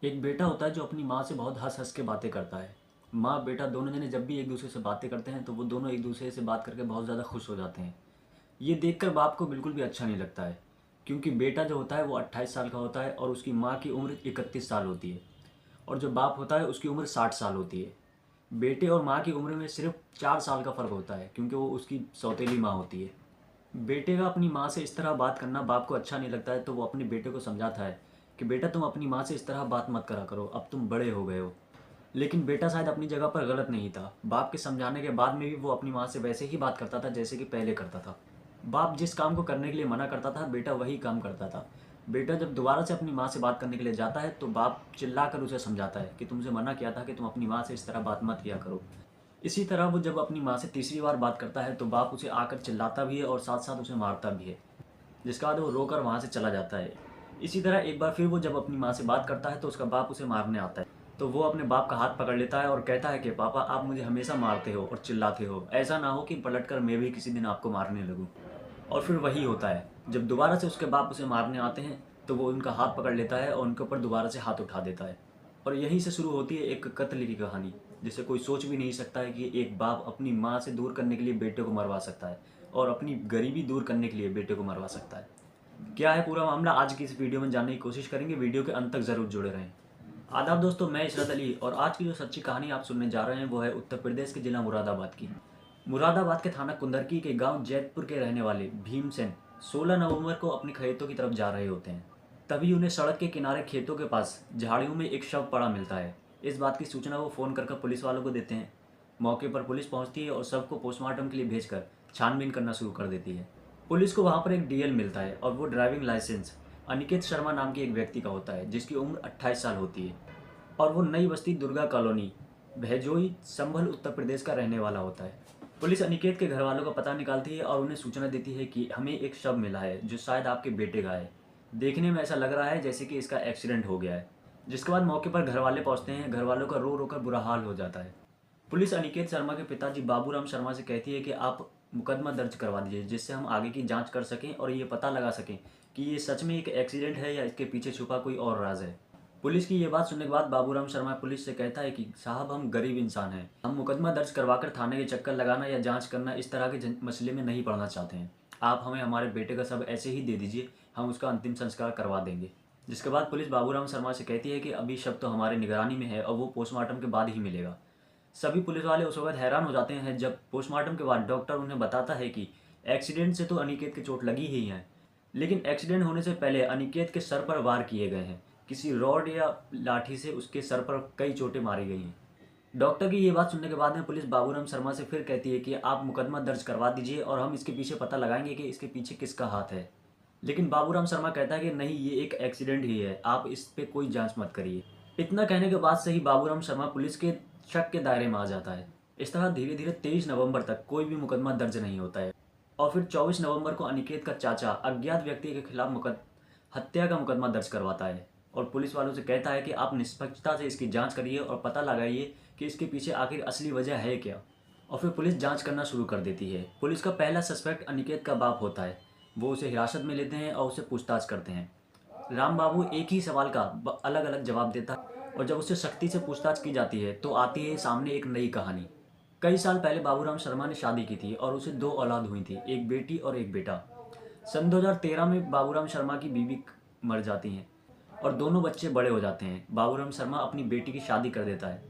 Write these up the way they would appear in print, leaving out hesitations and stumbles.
एक बेटा होता है जो अपनी माँ से बहुत हँस हँस के बातें करता है। माँ बेटा दोनों जने जब भी एक दूसरे से बातें करते हैं तो वो दोनों एक दूसरे से बात करके बहुत ज़्यादा खुश हो जाते हैं। ये देखकर बाप को बिल्कुल भी अच्छा नहीं लगता है, क्योंकि बेटा जो होता है वो 28 साल का होता है और उसकी माँ की उम्र 31 साल होती है। और जो बाप होता है उसकी उम्र 60 साल होती है। बेटे और माँ की उम्र में सिर्फ 4 साल का फ़र्क होता है, क्योंकि वो उसकी सौतेली माँ होती है। बेटे का अपनी माँ से इस तरह बात करना बाप को अच्छा नहीं लगता है, तो वो अपने बेटे को समझाता है कि बेटा तुम अपनी माँ से इस तरह बात मत करा करो, अब तुम बड़े हो गए हो। लेकिन बेटा शायद अपनी जगह पर गलत नहीं था। बाप के समझाने के बाद में भी वो अपनी माँ से वैसे ही बात करता था जैसे कि पहले करता था। बाप जिस काम को करने के लिए मना करता था बेटा वही काम करता था। बेटा जब दोबारा से अपनी माँ से बात करने के लिए जाता है तो बाप चिल्ला कर उसे समझाता है कि तुमसे मना किया था कि तुम अपनी माँ से इस तरह बात मत किया करो। इसी तरह वो जब अपनी माँ से तीसरी बार बात करता है तो बाप उसे आकर चिल्लाता भी है और साथ साथ उसे मारता भी है, जिसके बाद वो रोकर वहाँ से चला जाता है। इसी तरह एक बार फिर वो जब अपनी माँ से बात करता है तो उसका बाप उसे मारने आता है। तो वो अपने बाप का हाथ पकड़ लेता है और कहता है कि पापा आप मुझे हमेशा मारते हो और चिल्लाते हो, ऐसा ना हो कि पलटकर मैं भी किसी दिन आपको मारने लगूँ। और फिर वही होता है, जब दोबारा से उसके बाप उसे मारने आते हैं तो वो उनका हाथ पकड़ लेता है और उनके ऊपर दोबारा से हाथ उठा देता है। और यहीं से शुरू होती है एक कत्ल की कहानी, जिसे कोई सोच भी नहीं सकता है कि एक बाप अपनी माँ से दूर करने के लिए बेटे को मरवा सकता है और अपनी गरीबी दूर करने के लिए बेटे को मरवा सकता है। क्या है पूरा मामला, आज की इस वीडियो में जानने की कोशिश करेंगे। वीडियो के अंत तक जरूर जुड़े रहें। आदाब दोस्तों, मैं इशरत अली और आज की जो सच्ची कहानी आप सुनने जा रहे हैं वो है उत्तर प्रदेश के जिला मुरादाबाद की। मुरादाबाद के थाना कुंदरकी के गांव जैतपुर के रहने वाले भीमसेन 16 नवंबर को अपने खेतों की तरफ जा रहे होते हैं। तभी उन्हें सड़क के किनारे खेतों के पास झाड़ियों में एक शव पड़ा मिलता है। इस बात की सूचना वो फ़ोन कर पुलिस वालों को देते हैं। मौके पर पुलिस पहुंचती है और शव को पोस्टमार्टम के लिए भेजकर छानबीन करना शुरू कर देती है। पुलिस को वहां पर एक डीएल मिलता है और वो ड्राइविंग लाइसेंस अनिकेत शर्मा नाम के एक व्यक्ति का होता है, जिसकी उम्र 28 साल होती है और वो नई बस्ती दुर्गा कॉलोनी भैजोई संभल उत्तर प्रदेश का रहने वाला होता है। पुलिस अनिकेत के घर वालों का पता निकालती है और उन्हें सूचना देती है कि हमें एक शव मिला है जो शायद आपके बेटे का है। देखने में ऐसा लग रहा है जैसे कि इसका एक्सीडेंट हो गया है। जिसके बाद मौके पर घर वाले पहुंचते हैं। घर वालों का रो रो कर बुरा हाल हो जाता है। पुलिस अनिकेत शर्मा के पिताजी बाबूराम शर्मा से कहती है कि आप मुकदमा दर्ज करवा दीजिए, जिससे हम आगे की जांच कर सकें और ये पता लगा सकें कि ये सच में एक एक्सीडेंट है या इसके पीछे छुपा कोई और राज है। पुलिस की ये बात सुनने के बाद बाबूराम शर्मा पुलिस से कहता है कि साहब हम गरीब इंसान हैं, हम मुकदमा दर्ज करवाकर थाने के चक्कर लगाना या जांच करना इस तरह के मसले में नहीं पड़ना चाहते हैं। आप हमें हमारे बेटे का शव ऐसे ही दे दीजिए, हम उसका अंतिम संस्कार करवा देंगे। जिसके बाद पुलिस बाबूराम शर्मा से कहती है कि अभी शव तो हमारे निगरानी में है और वो पोस्टमार्टम के बाद ही मिलेगा। सभी पुलिस वाले उस वक्त हैरान हो जाते हैं जब पोस्टमार्टम के बाद डॉक्टर उन्हें बताता है कि एक्सीडेंट से तो अनिकेत के चोट लगी ही है, लेकिन एक्सीडेंट होने से पहले अनिकेत के सर पर वार किए गए हैं। किसी रॉड या लाठी से उसके सर पर कई चोटें मारी गई हैं। डॉक्टर की ये बात सुनने के बाद में पुलिस बाबूराम शर्मा से फिर कहती है कि आप मुकदमा दर्ज करवा दीजिए और हम इसके पीछे पता लगाएंगे कि इसके पीछे किसका हाथ है। लेकिन बाबूराम शर्मा कहता है कि नहीं, ये एक एक्सीडेंट ही है, आप इस पे कोई जांच मत करिए। इतना कहने के बाद से ही बाबूराम शर्मा पुलिस के शक के दायरे में आ जाता है। इस तरह धीरे धीरे 23 नवंबर तक कोई भी मुकदमा दर्ज नहीं होता है और फिर 24 नवंबर को अनिकेत का चाचा अज्ञात व्यक्ति के खिलाफ हत्या का मुकदमा दर्ज करवाता है और पुलिस वालों से कहता है कि आप निष्पक्षता से इसकी जांच करिए और पता लगाइए कि इसके पीछे आखिर असली वजह है क्या। और फिर पुलिस जांच करना शुरू कर देती है। पुलिस का पहला सस्पेक्ट अनिकेत का बाप होता है। वो उसे हिरासत में लेते हैं और उसे पूछताछ करते हैं। राम बाबू एक ही सवाल का अलग अलग जवाब देता है और जब उससे सख्ती से पूछताछ की जाती है तो आती है सामने एक नई कहानी। कई साल पहले बाबूराम शर्मा ने शादी की थी और उसे दो औलाद हुई थी, एक बेटी और एक बेटा। सन 2013 में बाबूराम शर्मा की बीवी मर जाती हैं और दोनों बच्चे बड़े हो जाते हैं। बाबूराम शर्मा अपनी बेटी की शादी कर देता है,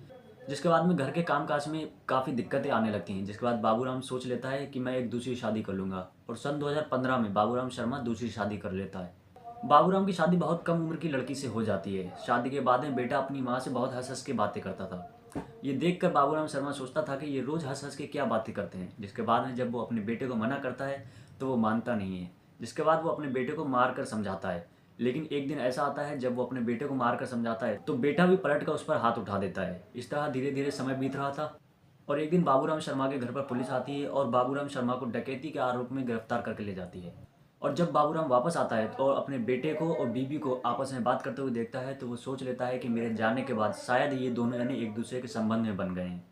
जिसके बाद में घर के कामकाज में काफ़ी दिक्कतें आने लगती हैं। जिसके बाद बाबूराम सोच लेता है कि मैं एक दूसरी शादी कर लूँगा और सन 2015 में बाबूराम शर्मा दूसरी शादी कर लेता है। बाबूराम की शादी बहुत कम उम्र की लड़की से हो जाती है। शादी के बाद में बेटा अपनी माँ से बहुत हंस हंस के बातें करता था। ये देखकर बाबूराम शर्मा सोचता था कि ये रोज़ हंस हंस के क्या बातें करते हैं। जिसके बाद में जब वो अपने बेटे को मना करता है तो वो मानता नहीं है। जिसके बाद वो अपने बेटे को मार कर समझाता है। लेकिन एक दिन ऐसा आता है जब वो अपने बेटे को मार कर समझाता है तो बेटा भी पलट कर उस पर हाथ उठा देता है। इस तरह धीरे धीरे समय बीत रहा था और एक दिन बाबूराम शर्मा के घर पर पुलिस आती है और बाबूराम शर्मा को डकैती के आरोप में गिरफ्तार करके ले जाती है। और जब बाबूराम वापस आता है और अपने बेटे को और बीबी को आपस में बात करते हुए देखता है तो वो सोच लेता है कि मेरे जाने के बाद शायद ये दोनों जने एक दूसरे के संबंध में बन गए हैं।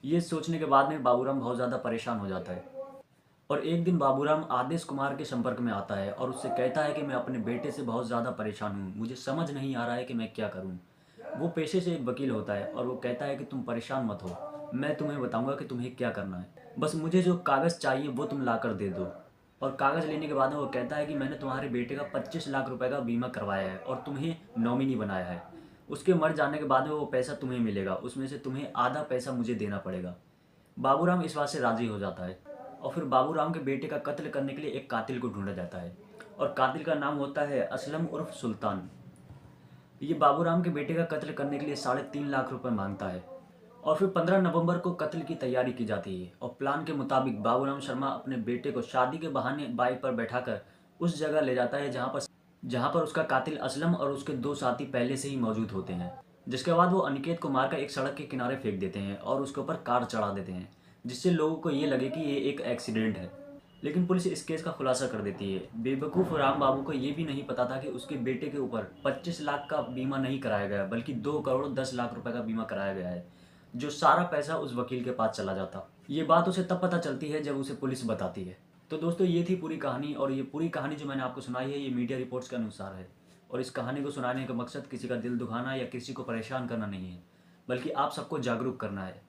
ये सोचने के बाद में बाबूराम बहुत ज़्यादा परेशान हो जाता है। और एक दिन बाबूराम आदेश कुमार के संपर्क में आता है और उससे कहता है कि मैं अपने बेटे से बहुत ज़्यादा परेशान हूँ, मुझे समझ नहीं आ रहा है कि मैं क्या करूँ। वो पेशे से एक वकील होता है और वो कहता है कि तुम परेशान मत हो, मैं तुम्हें बताऊंगा कि तुम्हें क्या करना है, बस मुझे जो कागज़ चाहिए वो तुम ला कर दे दो। और कागज़ लेने के बाद में वो कहता है कि मैंने तुम्हारे बेटे का 25 लाख रुपए का बीमा करवाया है और तुम्हें नॉमिनी बनाया है। उसके मर जाने के बाद में वो पैसा तुम्हें मिलेगा, उसमें से तुम्हें आधा पैसा मुझे देना पड़ेगा। बाबूराम इस बात से राज़ी हो जाता है और फिर बाबूराम के बेटे का कत्ल करने के लिए एक कातिल को ढूंढा जाता है और कातिल का नाम होता है असलम उर्फ सुल्तान। ये बाबूराम के बेटे का कत्ल करने के लिए 3.5 लाख रुपए मांगता है और फिर 15 नवंबर को कत्ल की तैयारी की जाती है और प्लान के मुताबिक बाबूराम शर्मा अपने बेटे को शादी के बहाने बाइक पर बैठाकर उस जगह ले जाता है जहाँ पर उसका कातिल असलम और उसके 2 साथी पहले से ही मौजूद होते हैं। जिसके बाद वो अनिकेत को मारकर एक सड़क के किनारे फेंक देते हैं और उसके ऊपर कार चढ़ा देते हैं, जिससे लोगों को ये लगे कि ये एक एक्सीडेंट है। लेकिन पुलिस इस केस का खुलासा कर देती है। बेवकूफ़ राम बाबू को ये भी नहीं पता था कि उसके बेटे के ऊपर 25 लाख का बीमा नहीं कराया गया बल्कि 2 करोड़ 10 लाख रुपए का बीमा कराया गया है, जो सारा पैसा उस वकील के पास चला जाता। ये बात उसे तब पता चलती है जब उसे पुलिस बताती है। तो दोस्तों, ये थी पूरी कहानी और ये पूरी कहानी जो मैंने आपको सुनाई है ये मीडिया रिपोर्ट्स के अनुसार है। और इस कहानी को सुनाने का मकसद किसी का दिल दुखाना या किसी को परेशान करना नहीं है, बल्कि आप सबको जागरूक करना है।